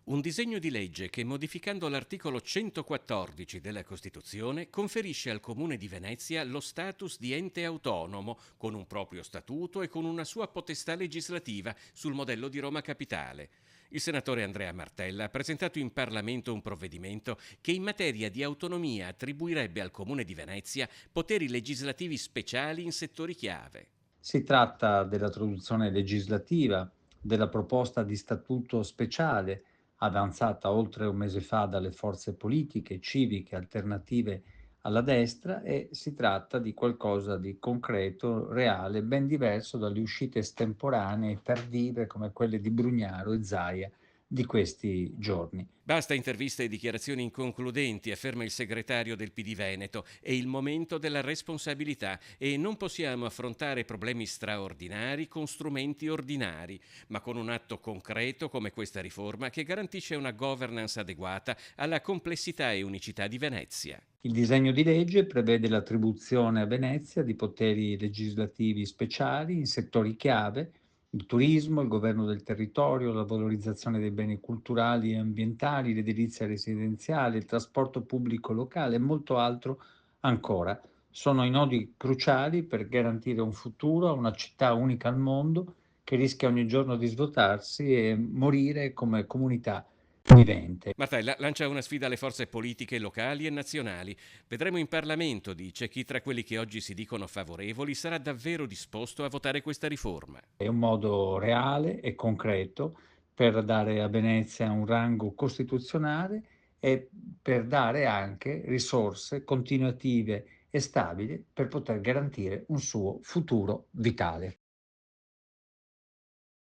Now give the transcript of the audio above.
Un disegno di legge che, modificando l'articolo 114 della Costituzione, conferisce al Comune di Venezia lo status di ente autonomo, con un proprio statuto e con una sua potestà legislativa, sul modello di Roma Capitale. Il senatore Andrea Martella ha presentato in Parlamento un provvedimento che in materia di autonomia attribuirebbe al Comune di Venezia poteri legislativi speciali in settori chiave. Si tratta della traduzione legislativa della proposta di statuto speciale avanzata oltre un mese fa dalle forze politiche, civiche, alternative alla destra e si tratta di qualcosa di concreto, reale, ben diverso dalle uscite estemporanee e tardive come quelle di Brugnaro e Zaia di questi giorni. Basta interviste e dichiarazioni inconcludenti, afferma il segretario del PD Veneto. È il momento della responsabilità e non possiamo affrontare problemi straordinari con strumenti ordinari, ma con un atto concreto come questa riforma che garantisce una governance adeguata alla complessità e unicità di Venezia. Il disegno di legge prevede l'attribuzione a Venezia di poteri legislativi speciali in settori chiave: il turismo, il governo del territorio, la valorizzazione dei beni culturali e ambientali, l'edilizia residenziale, il trasporto pubblico locale e molto altro ancora. Sono i nodi cruciali per garantire un futuro a una città unica al mondo che rischia ogni giorno di svuotarsi e morire come comunità vivente. Martella lancia una sfida alle forze politiche locali e nazionali. Vedremo in Parlamento, dice, chi tra quelli che oggi si dicono favorevoli sarà davvero disposto a votare questa riforma. È un modo reale e concreto per dare a Venezia un rango costituzionale e per dare anche risorse continuative e stabili per poter garantire un suo futuro vitale.